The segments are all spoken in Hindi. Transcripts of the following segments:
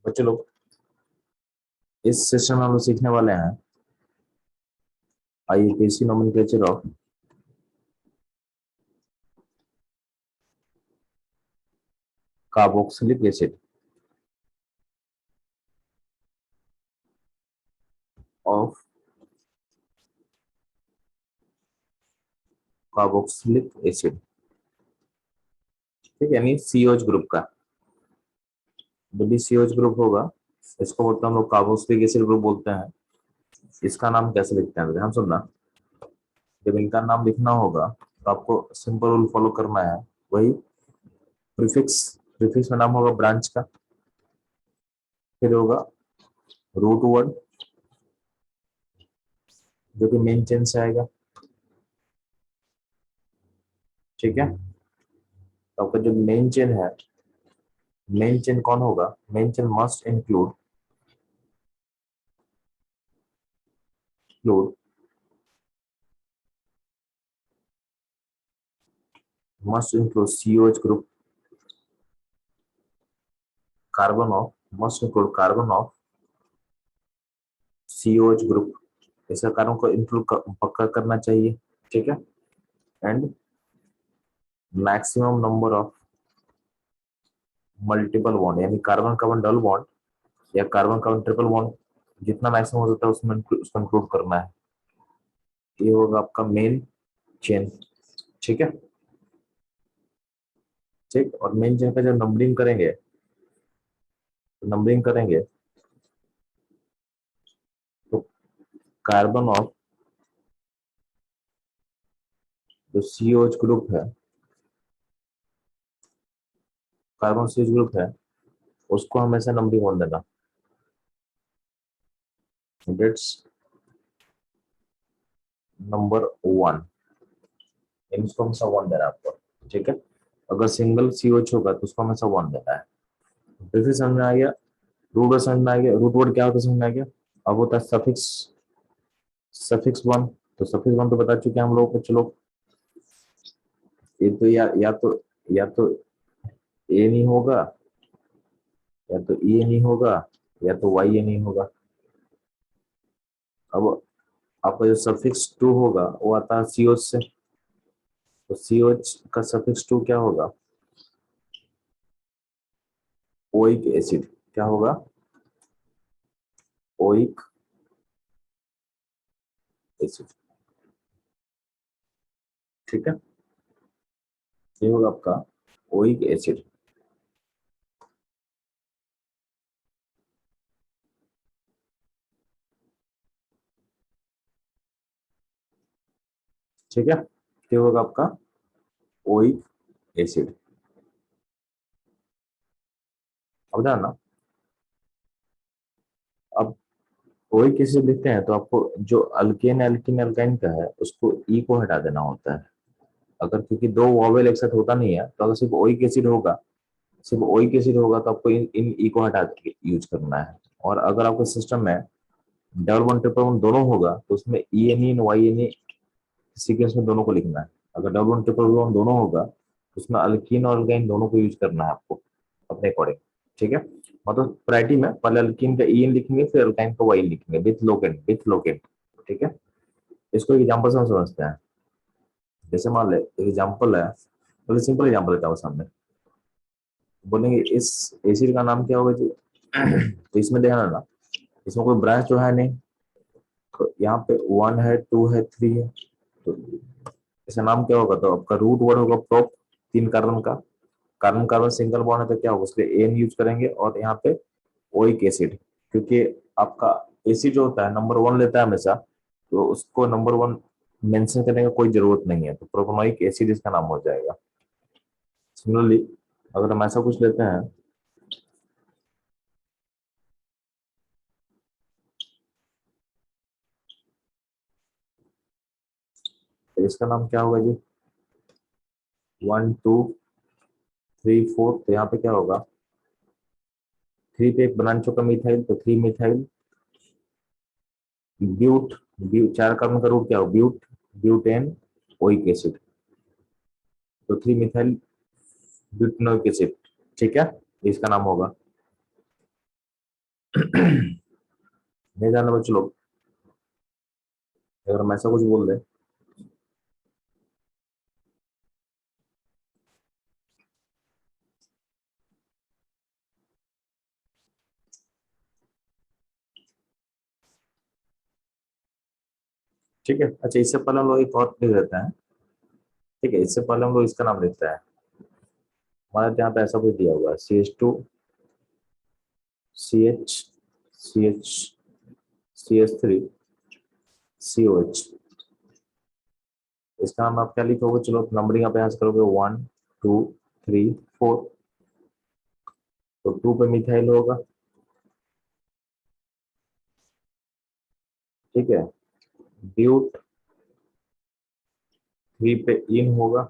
बच्चे लोग, इस सेशन में हम लोग सीखने वाले हैं IUPAC nomenclature of carboxylic acid of carboxylic acid, ठीक है, यानी सीओएच ग्रुप का। जब भी सीओएच ग्रुप होगा इसको बोलते हैं हम लोग कार्बोक्सिलिक एसिड ग्रुप बोलते हैं। इसका नाम कैसे लिखते हैं ध्यान सुनना। जब इनका नाम लिखना होगा तो आपको सिंपल रूल फॉलो करना है, वही प्रीफिक्स। प्रीफिक्स में नाम होगा ब्रांच का, फिर होगा रूट वर्ड जो कि मेन चेन से आएगा, ठीक है। तो आपका जो मेन चेन है, मेन चेन कौन होगा, main chain must include include must include COH group, carbon of must include carbon of COH group, ऐसा कार्बन को इंक्लूड पक्का करना चाहिए, ठीक है। And maximum number of multiple bond, यानी कार्बन कार्बन डबल बॉन्ड या कार्बन कार्बन ट्रिपल बॉन्ड जितना मैक्सिमम हो सकता है उसमें उसको इंक्लूड करना है। ये होगा आपका मेन चेन, ठीक है। ठीक, और मेन चेन का जब नंबरिंग करेंगे तो नंबरिंग करेंगे तो कार्बन ऑफ जो सीओएच ग्रुप है, कार्बन सीओएच ग्रुप है, उसको हमेशा नंबरिंग वन देना। डेट्स नंबर वन, इसको हमेशा वन देना है आपको, ठीक है। अगर सिंगल सीओएच होगा तो उसको हमेशा वन देना है। फिर समझ में आ गया, रूट वर्ड समझ में आ गया। रूट वर्ड क्या होता है समझ में आ गया। अब होता है सफिक्स, सफिक्स वन। तो सफिक्स वन तो बता चुके हैं हम लोग को। चलो, ये तो या तो ए नहीं होगा, या तो ई नहीं होगा, या तो वाई नहीं होगा। अब आपका जो सफिक्स टू होगा वो आता है सीओच से। तो सीओच का सफिक्स टू क्या होगा, ओइक एसिड। क्या होगा, ओइक एसिड, ठीक है। ये होगा आपका ओइक एसिड, ठीक है। ये होगा आपका ओइक एसिड। अब ना, अब ओइक एसिड लिखते हैं तो आपको जो अल्केन एल्किन एल्काइन का है उसको ई को हटा देना होता है। अगर क्योंकि दो वॉवेल एक साथ होता नहीं है, तो अगर सिर्फ ओइक एसिड होगा, सिर्फ ओइक एसिड होगा तो आपको इन ई को हटा के यूज करना है। और अगर आपके सिस्टम में डबल वन ट्रिपल वन दोनों होगा तो उसमें E N E Y N E sequence में दोनों को लिखना है। अगर डबल वन ट्रिपल वन दोनों होगा तो उसमें अल्कीन और अल्काइन दोनों को यूज करना है आपको अपने अकॉर्डिंग, ठीक है। मतलब प्रायोरिटी में पहले अल्कीन का ई एन लिखेंगे, फिर अल्काइन का वाई लिखेंगे विथ लोकेट, विथ लोकेट, ठीक है। इसको एग्जाम्पल से हम समझते हैं। जैसे मान ले एग्जाम्पल है, तो सिंपल एग्जाम्पल लेता हूँ सामने। बोलेंगे इस एसिड का नाम क्या होगा जी। तो इसमें देखना ना, इसमें कोई ब्रांच तो है नहीं। तो यहाँ पे वन है, टू है, थ्री है। तो इसका नाम क्या होगा, तो आपका रूट वर्ड होगा प्रोप, तीन कार्बन का। कार्बन कार्बन सिंगल बॉन्ड है तो क्या होगा, उसके एन यूज करेंगे। और यहाँ पे ओइक एसिड, क्योंकि आपका एसिड जो होता है नंबर वन लेता है हमेशा, तो उसको नंबर वन मेंशन करने का कोई जरूरत नहीं है, तो प्रोपेनोइक एसिड इसका नाम हो जाएगा। सिमिलरली अगर हम ऐसा कुछ लेते हैं तो इसका नाम क्या होगा जी, वन टू थ्री फोर। तो यहाँ पे क्या होगा, थ्री पे एक बना चुका मिथाइल, तो थ्री मिथाइल ब्यूट, ब्यूट चार कार्बन का रूट क्या हो ब्यूट, ब्यूटेन ओइक एसिड। तो थ्री मिथाइल ब्यूटेनोइक एसिड, ठीक है, इसका नाम होगा। नहीं जानना बच्चों लोग, अगर हम ऐसा कुछ बोल दे, ठीक है। अच्छा, इससे पहले हम लोग एक और लिख देते हैं, ठीक है। इससे पहले हम लोग इसका नाम लिखते हैं। हमारे यहाँ पे ऐसा कुछ दिया हुआ है, CH2 CH CH3 COH। इसका नाम आप क्या लिखोगे? चलो नंबरिंग आप यहाँ से करोगे, 1 2 3 4। तो 2 पे मिथाइल होगा, ठीक है। ब्यूट 3 पे इन होगा,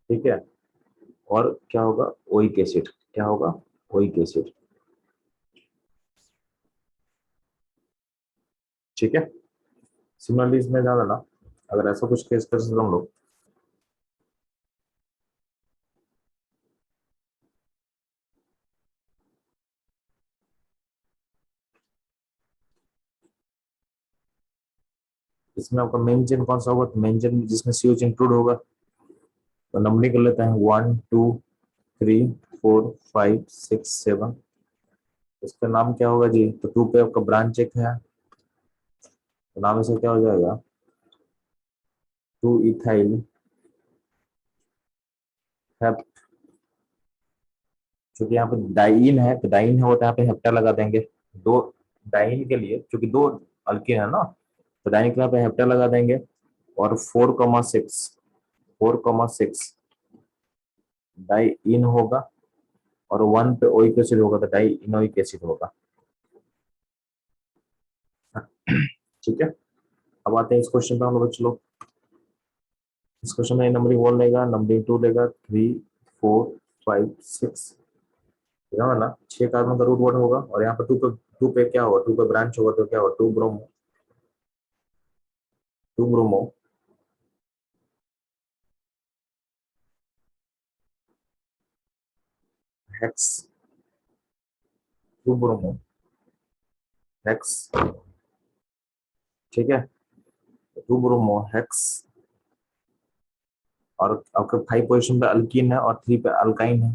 ठीक है। और क्या होगा? Oic acid. क्या होगा? ओइक एसिड, ठीक है। सिमिलरली इसमें ध्यान देना, अगर ऐसा कुछ केस कर सकते हम लोग, इसमें आपका मेन चेन कौन सा होगा? तो मेन चेन जिसमें सीओच इंक्लूड होगा। तो नंबरिंग कर लेते हैं, 1 2 3 4 5 6 7। इसका नाम क्या होगा जी? तो 2 पे आपका ब्रांच एक है, तो नाम इसका क्या हो जाएगा? 2 इथाइल हेप। क्योंकि यहाँ पे डाइइन है, तो डाइइन है वो, तो यहाँ पे हेप्टा लगा देंगे। दो डाइइन के लिए, क्योंकि दो अल्किन है ना, तो डाइइन के यहाँ पे हेप्टा लगा देंगे। और 4,6 डाई इन होगा, और 1 पे ओइक एसिड होगा, तो डाई इनोइक एसिड होगा, ठीक है। अब आते हैं इस क्वेश्चन पे हम लोग। चलो इस क्वेश्चन में नंबरिंग 1 लेगा, नंबरिंग 2 लेगा, 3 4 5 6, ना 6 कार्बन का रूट वर्ड होगा। और यहाँ पर टू पे क्या होगा? 2 पे ब्रांच होगा, तो क्या होगा? 2 ब्रोमो हेक्स, 2 ब्रोमो हेक्स, ठीक है। 2 ब्रोमो हेक्स। और आपके 5 पोजीशन पे अल्कीन है और 3 पे अल्काइन है।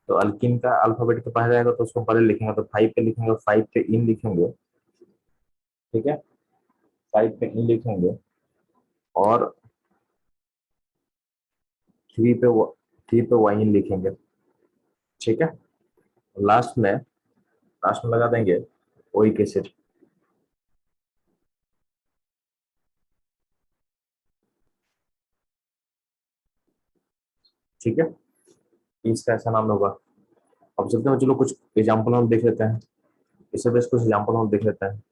तो अल्कीन का अल्फाबेट के पहले आएगा, तो उसको पहले लिखेंगे, तो 5 पे लिखेंगे, 5 पे इन लिखेंगे, ठीक है। 5 पे इन लिखेंगे, और 3 पे वाइन लिखेंगे, ठीक है। लास्ट में लगा देंगे ओइक एसिड, ठीक है। इसका ऐसा नाम होगा। अब चलते हैं, चलो कुछ एग्जाम्पल हम देख लेते हैं, इससे बेस्ट कुछ एग्जाम्पल हम देख लेते हैं।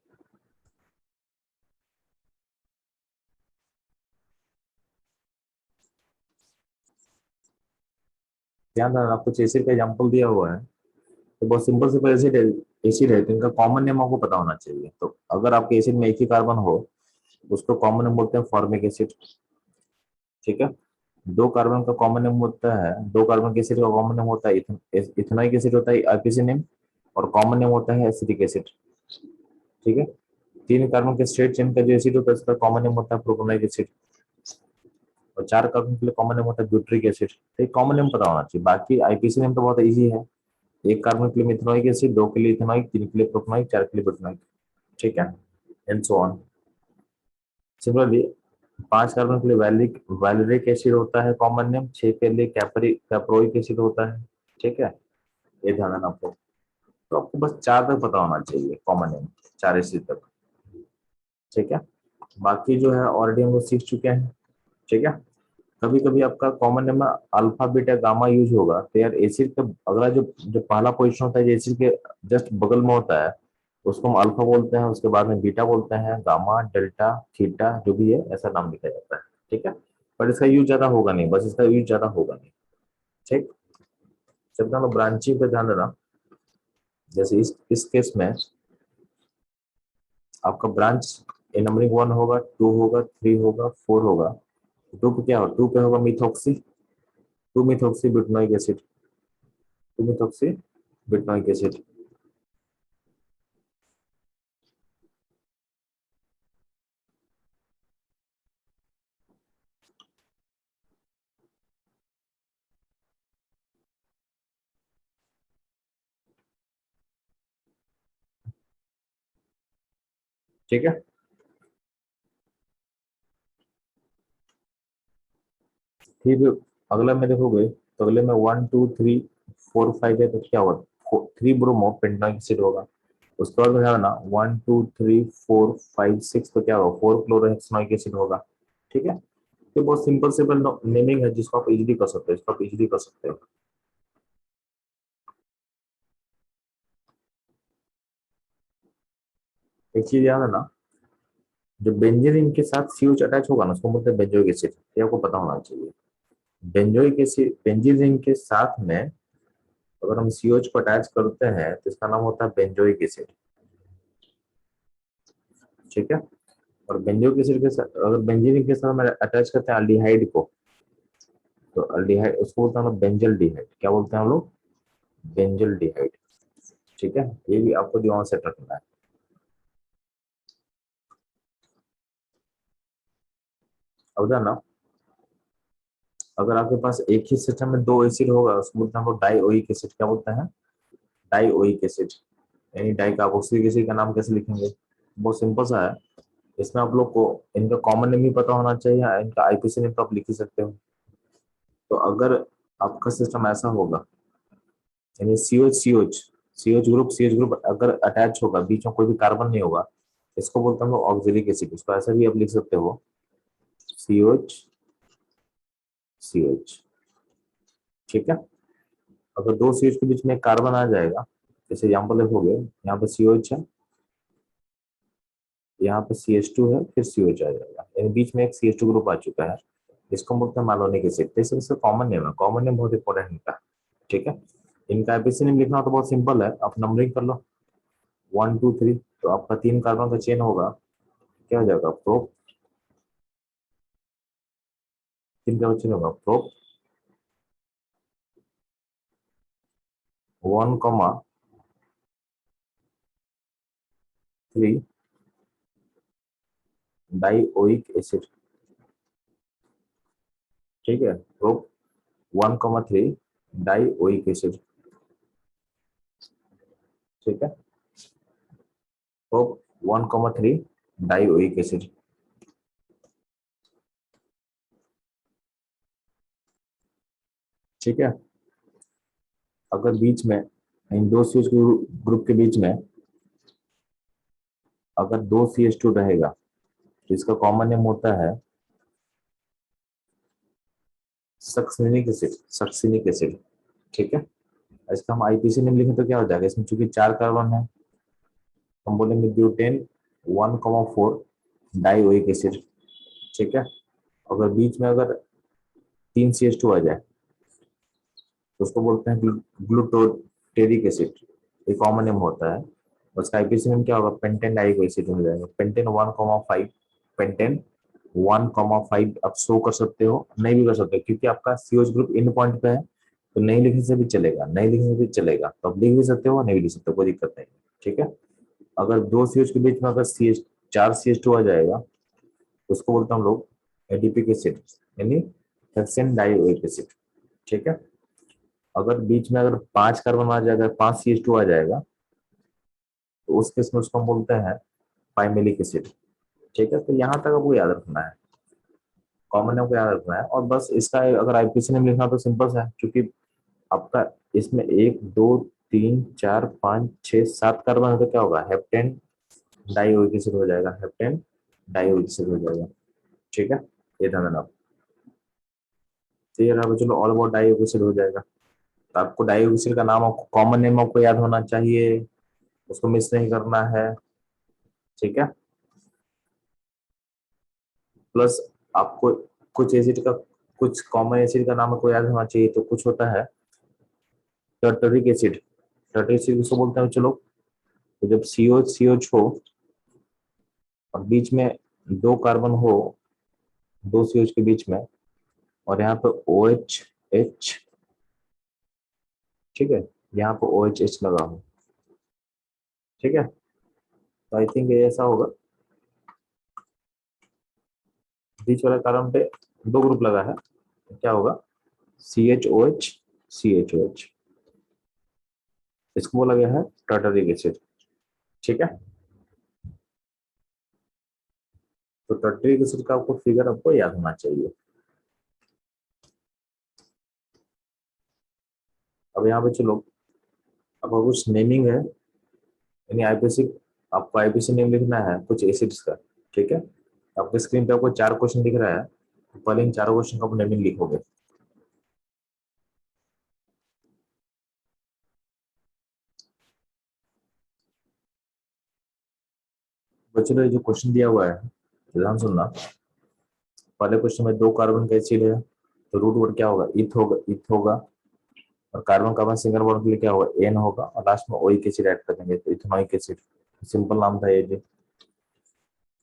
ध्यान देना, कुछ एसिड का एग्जाम्पल दिया हुआ है, तो बहुत सिंपल सिंपल एसिड है, तो इनका कॉमन नेम आपको पता होना चाहिए। तो अगर आपके एसिड में एक ही कार्बन हो, उसको कॉमन नेम बोलते हैं फॉर्मिक एसिड, ठीक है। 2 कार्बन का कॉमन नेम होता है, 2 कार्बन के एसिड का कॉमन नेम होता है इथेनॉइक एसिड, होता है आईपीसी नेम। और कॉमन नेम होता है एसिटिक एसिड, ठीक है। 3 कार्बन के स्ट्रेट चेन का जो एसिड होता है, उसका कॉमन नेम होता है प्रोपेनोइक एसिड। और 4 कार्बन के लिए कॉमन नेम होता है ब्यूट्रिक एसिड। तो एक कॉमन नेम पता होना चाहिए, बाकी आईपीसी नेम तो बहुत इजी है। 1 कार्बन के लिए मिथेनोइक एसिड, 2 के लिए इथेनॉइक, 3 के लिए प्रोपेनोइक, 4 के लिए बुटानोइक, ठीक है। And so on. Similarly 5 carbon के लिए वैलेरिक एसिड होता है कॉमन नेम, 6 के लिए कैप्रोइक एसिड होता है, ठीक है। ये ध्यान रखना आपको। तो आपको बस 4 तक पता होना चाहिए कॉमन नेम, 4 एसिड तक, ठीक है। बाकी जो है ऑलरेडी हम लोग सीख चुके हैं, ठीक है। कभी कभी आपका कॉमन नेम में अल्फा बीटा गामा यूज होगा, तो यार एसिड का अगला जो जो पहला पोजीशन होता है, जो एसिड के जस्ट बगल में होता है, उसको हम अल्फा बोलते हैं, उसके बाद में बीटा बोलते हैं, गामा, डेल्टा, थीटा, जो भी है ऐसा नाम लिखा जाता है, ठीक है। पर इसका यूज ज्यादा होगा नहीं, बस इसका यूज ज्यादा होगा नहीं, ठीक। जब हम ब्रांचिंग पे ध्यान देना, जैसे इस केस में आपका ब्रांच नंबरिंग 1 होगा, 2 होगा, 3 होगा, 4 होगा। 2 पे क्या होगा? 2 पे होगा methoxy, 2 methoxy butanoic acid, 2 methoxy butanoic acid, ठीक है। फिर अगला में देखोगे तो अगले में 1 2 3 4 5 है, तो क्या होगा, 3 ब्रोमो पेंटानॉइक एसिड होगा। उसके बाद में क्या होना, 1 2 3 4 5 6, तो क्या होगा, 4 क्लोरोहेक्सनॉइक एसिड होगा। ठीक है। ये बहुत सिंपल सिंपल नेमिंग है जिसको आप इजीली कर सकते हो, इसको आप इजीली कर सकते हो। एक चीज याद है ना, जो बेंजीन के साथ सीओच अटैच होगा ना, उसको बोलते हैं बेंजोइक एसिड, ये आपको पता होना चाहिए। बेंजोइक एसिड बेंजीन के साथ में अगर हम सीओच को अटैच करते हैं तो इसका नाम होता है बेंजोइक एसिड। ठीक है। और बेंजोइक एसिड के साथ अगर बेंजीन के साथ हम अटैच करते हैं अल्डिहाइड को, तो अल्डिहाइड उसको बोलते हैं हम लोग बेंजल डिहाइड। क्या बोलते हैं हम लोग, बेंजल डिहाइड। ठीक है, ये भी आपको ध्यान सेट रखना है। अब जाना, अगर आपके पास एक ही सिस्टम में दो एसिड होगा उसको बोलते हैं हम लोग डाइओइक एसिड। क्या बोलते हैं, डाइओइक एसिड। यानी डाई कार्बोक्सिलिक एसिड का नाम कैसे लिखेंगे, बहुत सिंपल सा है। इसमें आप लोग को इनका कॉमन नेम भी पता होना चाहिए, इनका आईपीसी नेम तो आप लिख ही सकते हो। तो अगर आपका सिस्टम ऐसा होगा, यानी सीओच ग्रुप अगर अटैच होगा, बीच में कोई भी कार्बन नहीं होगा, इसको बोलते हैं हम लोग ऑक्सिलिक एसिड। इसको ऐसा भी आप लिख सकते हो, सीओच सीओच। ठीक है। अगर दो सीओच के बीच में कार्बन आ जाएगा, जैसे एग्जाम्पल देखोगे, यहाँ पे सीओच है, यहाँ पे CH2 है, फिर COH आ जाएगा, यानी बीच में एक CH2 ग्रुप आ चुका है। इसको बोलते हैं मैलोनिक एसिड। तो इसका कॉमन नेम है, कॉमन नेम बहुत इंपॉर्टेंट है इनका। ठीक है। इनका एपिसी नेम लिखना तो बहुत सिंपल है, आप नंबरिंग कर लो 1 2 3, तो आपका 3 कार्बन का चेन होगा, क्या हो जाएगा, प्रोप। 3 का चेन होगा प्रोप 1 3 डाइओइक एसिड। ठीक है, प्रोप 1 3 डाइओइक एसिड। ठीक है, प्रोप 1 3 डाइओइक एसिड। ठीक है। अगर बीच में इन दो CH ग्रुप के बीच में अगर दो CH2 रहेगा, तो इसका कॉमन नेम होता है सक्सिनिक एसिड, सक्सिनिक एसिड। ठीक है। इसका हम आईपीसी नेम लिखें तो क्या हो जाएगा, इसमें चूंकि 4 कार्बन है, हम बोलेंगे ब्यूटेन 1 4 डाइओइक एसिड। ठीक है। अगर बीच में अगर 3 CH2 आ जाए, तो उसको बोलते हैं ग्लूटोटेरिक एसिड, ये कॉमन नेम होता है। उसका आईपीसी नेम क्या होगा, पेंटेन डाइक एसिड हो जाएगा, पेंटेन 1 5, पेंटेन 1 5 आप शो कर सकते हो, नहीं भी कर सकते हो, क्योंकि आपका सीओच ग्रुप इन पॉइंट पे है, तो नहीं लिखने से भी चलेगा, नहीं लिखने से भी चलेगा, तो आप लिख भी सकते हो, नहीं भी लिख सकते हो, कोई दिक्कत नहीं है। ठीक है। अगर दो सीएच के बीच में अगर CH 4 CH2 आ जाएगा, तो उसको बोलते हैं हम लोग एडिपिक एसिड, यानी हेक्सेन डाइओइक एसिड। ठीक है। अगर बीच में अगर 5 कार्बन आ जाएगा, 5 CH2 आ जाएगा, तो उस केस में उसको हम बोलते हैं पाइमेलिक एसिड। ठीक है। तो यहाँ तक आपको याद रखना है, कॉमन नेम को याद रखना है, और बस इसका अगर आईपीसी नेम लिखना तो सिंपल सा है, क्योंकि आपका इसमें 1 2 3 4 5 6 7 कार्बन है, तो क्या होगा, हेप्टेन डाइओइक एसिड हो जाएगा, हेप्टेन डाइओइक एसिड हो जाएगा। ठीक है, ये ध्यान देना। तो ये रहा, चलो ऑल अबाउट डाइओइक एसिड हो जाएगा। तो आपको डाइओइक एसिड का नाम, आपको कॉमन नेम आपको याद होना चाहिए, उसको मिस नहीं करना है। ठीक है। प्लस आपको कुछ एसिड का, कुछ कॉमन एसिड का नाम आपको याद होना चाहिए, तो कुछ होता है टर्टरिक एसिड। टर्टरिक एसिड किसको बोलते हैं चलो, तो जब COH हो और बीच में 2 कार्बन हो, 2 CH के बीच में, और यहाँ पे OH, ठीक है, यहाँ पे OH लगा हो। ठीक है। तो आई थिंक ये ऐसा होगा, बीच वाले कार्बन पे 2 ग्रुप लगा है, तो क्या होगा, CHOH, इसको बोला गया है टार्टरिक एसिड। ठीक है। तो टर्टरिक एसिड का आपको फिगर आपको याद होना चाहिए। अब यहाँ पे चलो, आपका कुछ नेमिंग है, यानी आईपीसी, आपको आईपीसी नेम लिखना है कुछ एसिड्स का। ठीक है, आपके स्क्रीन पे आपको 4 क्वेश्चन दिख रहा है, तो पहले इन चारों क्वेश्चन का आप नेमिंग लिखोगे। बच्चों, ये जो क्वेश्चन दिया हुआ है ध्यान सुनना। पहले क्वेश्चन में 2 कार्बन का एसिड है, तो रूट वर्ड क्या होगा, इथ होगा, इथ होगा। और कार्बन कार्बन सिंगल बॉन्ड के लिए क्या होगा, एन होगा, और लास्ट में ओइक एसिड ऐड करेंगे, तो इथेनोइक एसिड। सिंपल नाम था ये जी,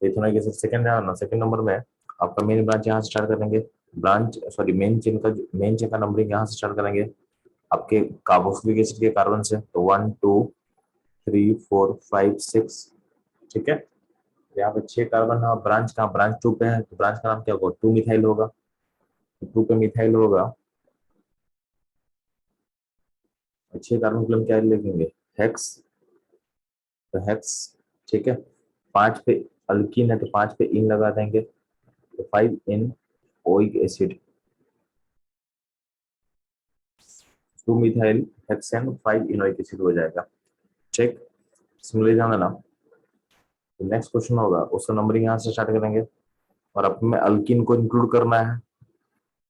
इथेनोइक एसिड। सेकंड है ना, सेकंड नंबर में आपका मेन ब्रांच यहाँ से स्टार्ट करेंगे, ब्रांच सॉरी मेन चेन का नंबरिंग यहाँ से स्टार्ट करेंगे आपके कार्बोक्सिलिक एसिड के कार्बन से, तो 1 2 3 4 5 6। ठीक है, यहाँ पे 6 कार्बन है, ब्रांच कहाँ, ब्रांच 2 पे है, तो ब्रांच का नाम क्या होगा, 2 मिथाइल होगा। तो 2 पे मिथाइल होगा, 6 कार्बन के लिए हम क्या लिखेंगे, हेक्स, तो हेक्स। ठीक है, 5 पे अल्कीन है, तो 5 पे इन लगा देंगे, तो 5 enoic acid, 2 methyl hexane 5 enoic acid हो जाएगा। चेक, सिमिलरली ध्यान देना। तो नेक्स्ट क्वेश्चन होगा, उसका नंबरिंग यहाँ से स्टार्ट करेंगे, और अपने अल्कीन को इंक्लूड करना है,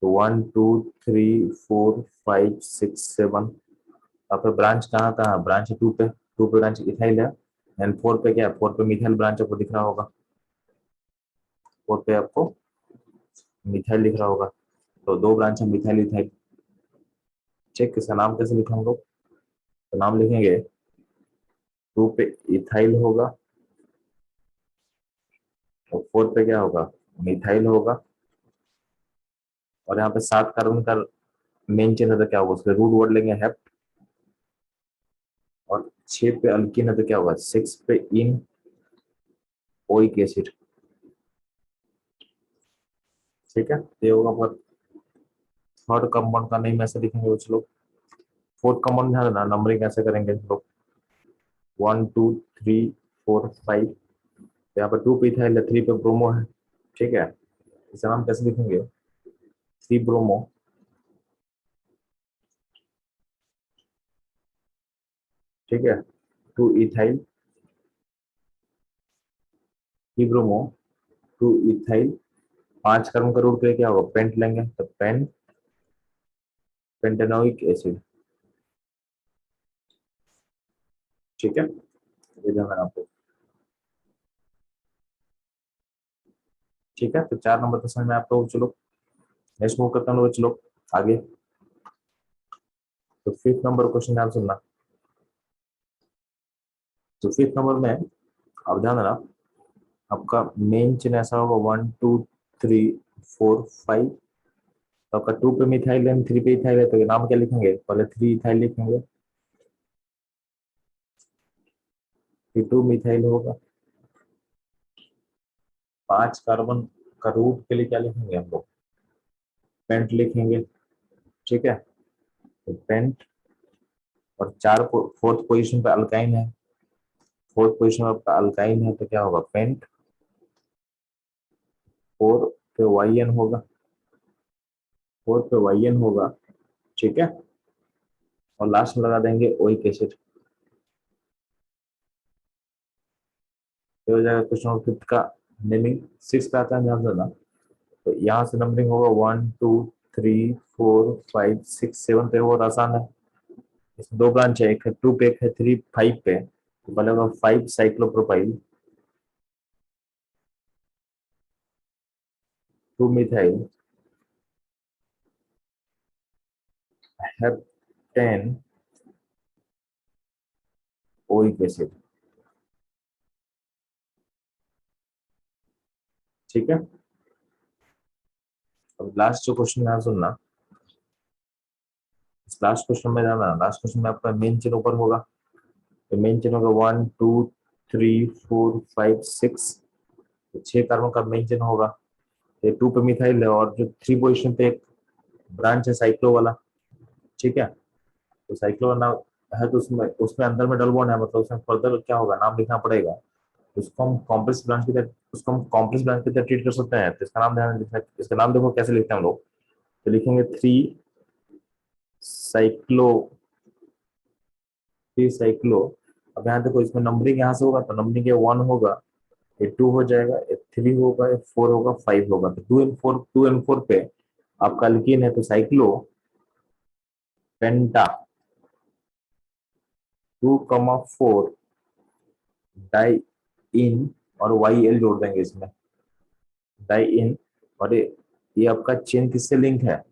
तो 1 2 3 4 5 6 7। यहाँ पे ब्रांच कहाँ कहाँ, ब्रांच 2 पे, 2 पे ब्रांच इथाइल है, एंड 4 पे क्या है, 4 पे मिथाइल ब्रांच आपको दिख रहा होगा, 4 पे आपको मिथाइल दिख रहा होगा, तो 2 ब्रांच है मिथाइल इथाइल। चेक, इसका नाम कैसे लिखा हम लोग, तो नाम लिखेंगे 2 पे इथाइल होगा, और 4 पे क्या होगा, मिथाइल होगा, और यहाँ पे 7 कार्बन का मेन चेन है, तो क्या होगा, उसके रूट वर्ड लेंगे हेप, और 6 पे अल्कीन है, तो क्या होगा, 6 पे इन ओइक एसिड। ठीक है, तो ये होगा पर थर्ड कंपाउंड का नेम ऐसे लिखेंगे कुछ लोग। फोर्थ कंपाउंड ध्यान देना, नंबरिंग कैसे करेंगे लोग, 1 2 3 4 5। यहाँ पर 2 पे इथाइल है, 3 पे ब्रोमो है। ठीक है, इसका नाम कैसे लिखेंगे, 3 ब्रोमो। ठीक है, 2 इथाइल, 3 ब्रोमो, 2 इथाइल। 5 कार्बन का रूट क्या होगा, पेंट लेंगे, तो पेंटेनोइक एसिड। ठीक है, ये ध्यान रखना आपको। ठीक है, तो 4 नंबर तो समझ में आपको। चलो नेक्स्ट मूव करते हैं लोग, चलो आगे। तो 5th नंबर क्वेश्चन ध्यान सुनना। तो 5th नंबर में आप ध्यान देना, आपका मेन चेन ऐसा होगा 1 2 3 4 5। तो आपका 2 पे मिथाइल है, 3 पे इथाइल है, तो ये नाम क्या लिखेंगे, पहले 3 इथाइल लिखेंगे, फिर 2 मिथाइल होगा। 5 कार्बन का रूट के लिए क्या लिखेंगे हम लोग, पेंट लिखेंगे। ठीक है, तो पेंट, और 4 फोर्थ पोजीशन पे अल्काइन है, फोर्थ पोजीशन में आपका अल्काइन है, तो क्या होगा, पेंट। 4 पे वाई एन होगा, 4 पे वाई एन होगा। ठीक है, और लास्ट में लगा देंगे ओइक एसिड। तो हो जाएगा क्वेश्चन नंबर 5 का नेमिंग। 6 पे आता है ध्यान देना, तो यहाँ से नंबरिंग होगा 1 2 3 4 5 6 7 पे, बहुत आसान है। इसमें 2 ब्रांच है, एक है 2 पे, एक है 3 5 पे, तो पहले होगा 5 cyclopropyl, 2 methyl heptane oic acid. ठीक है, अब लास्ट जो क्वेश्चन है सुनना, इस लास्ट क्वेश्चन में जाना, लास्ट क्वेश्चन में आपका मेन चेन ऊपर होगा, तो मेन चेन होगा 1 2 3 4 5 6। तो 6 कार्बन का मेन चेन होगा, ये 2 पे मिथाइल है, और जो 3 पोजिशन पे एक ब्रांच है साइक्लो वाला। ठीक है, तो साइक्लो वाला है, तो उसमें उसमें अंदर में डबल बॉन्ड है, मतलब उसमें फर्दर क्या होगा, नाम लिखना पड़ेगा। उसको हम कॉम्प्लेक्स ब्रांच की तरह ट्रीट कर सकते हैं। तो इसका नाम ध्यान लिखना, इसका नाम देखो कैसे लिखते हैं हम लोग। तो लिखेंगे थ्री साइक्लो। अब यहाँ देखो इसमें नंबरिंग यहाँ से होगा तो नंबरिंग ये 1 होगा, ये 2 हो जाएगा, ये 3 होगा, ये 4 होगा, 5 होगा। तो 2 and 4 पे आपका अल्कीन है तो साइक्लो पेंटा 2,4 डाई इन, और वाई एल जोड़ देंगे इसमें, डाई इन। और ये आपका चेन किससे लिंक है,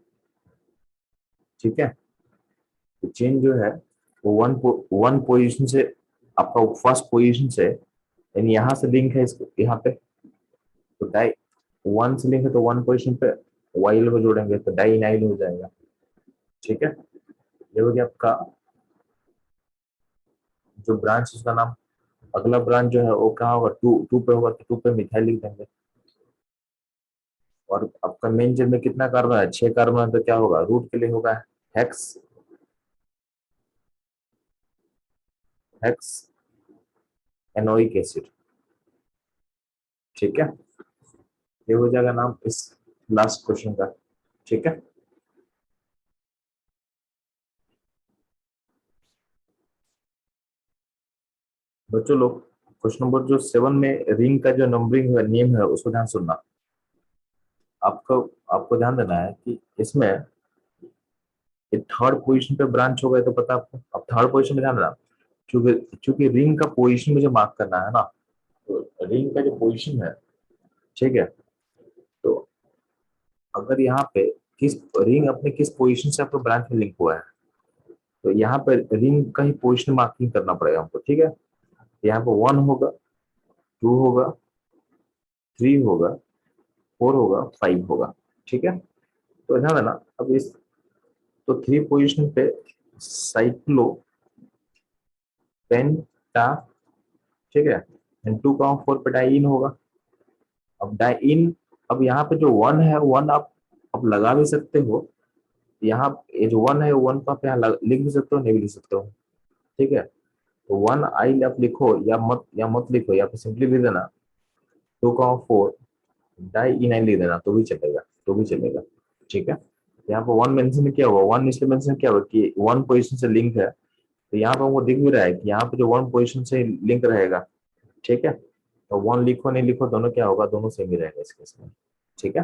ठीक है। तो चेन जो है वो वन पोजीशन से, आपका फर्स्ट पोजीशन से, यानी यहाँ से लिंक है इसको यहाँ पे। तो डाई 1 से लिंक है तो 1 पोजीशन पे वाई एल को जोड़ेंगे तो डाई नाइल हो जाएगा, ठीक है। ये हो गया आपका जो ब्रांच, उसका नाम। अगला ब्रांच जो है वो कहाँ होगा, टू पे होगा, तो 2 पे मिथाइल लिख देंगे। और आपका मेन चेन में कितना कार्बन है, 6 कार्बन है, तो क्या होगा, रूट के लिए होगा हेक्स हेक्स एनोइक एसिड, ठीक है। ये हो जाएगा नाम इस लास्ट क्वेश्चन का, ठीक है। बच्चों लोग, क्वेश्चन नंबर जो 7 में रिंग का जो नंबरिंग है, नेम है, उसको ध्यान सुनना। आपको आपको ध्यान देना है कि इसमें ये थर्ड पोजीशन पे ब्रांच होगा, तो पता है आपको। अब थर्ड पोजीशन में ध्यान देना, क्योंकि चूंकि रिंग का पोजीशन मुझे मार्क करना है ना, तो रिंग का जो पोजीशन है, ठीक है। तो अगर यहाँ पे किस रिंग अपने किस पोजीशन से आपको ब्रांच में लिंक हुआ है, तो यहाँ पे रिंग का ही पोजीशन मार्किंग करना पड़ेगा हमको, ठीक है। यहाँ पे 1 होगा, 2 होगा, 3 होगा, 4 होगा, 5 होगा, ठीक है। तो ध्यान देना अब इस, तो 3 पोजीशन पे साइक्लो पेंटा, ठीक है, एंड 2,4 पे डाइन होगा। अब डाइन, अब यहाँ पे जो 1 है, 1 आप लगा भी सकते हो यहाँ। ये जो 1 है, 1 को आप यहाँ लिख भी सकते हो, नहीं भी लिख सकते हो, ठीक है। तो 1 आई आप लिखो या मत लिखो, या फिर सिंपली लिख देना 2,4 डाई इन आई लिख देना, तो भी चलेगा, तो भी चलेगा, ठीक है। यहाँ पे 1 मेंशन किया हुआ, 1 इसलिए मेंशन किया हुआ कि 1 पोजीशन से लिंक है। तो यहाँ पे हमको दिख भी रहा है कि यहाँ पे जो 1 पोजीशन से लिंक रहेगा, ठीक है। तो 1 लिखो नहीं लिखो दोनों क्या होगा, दोनों सेम ही रहेगा इस केस में, ठीक है।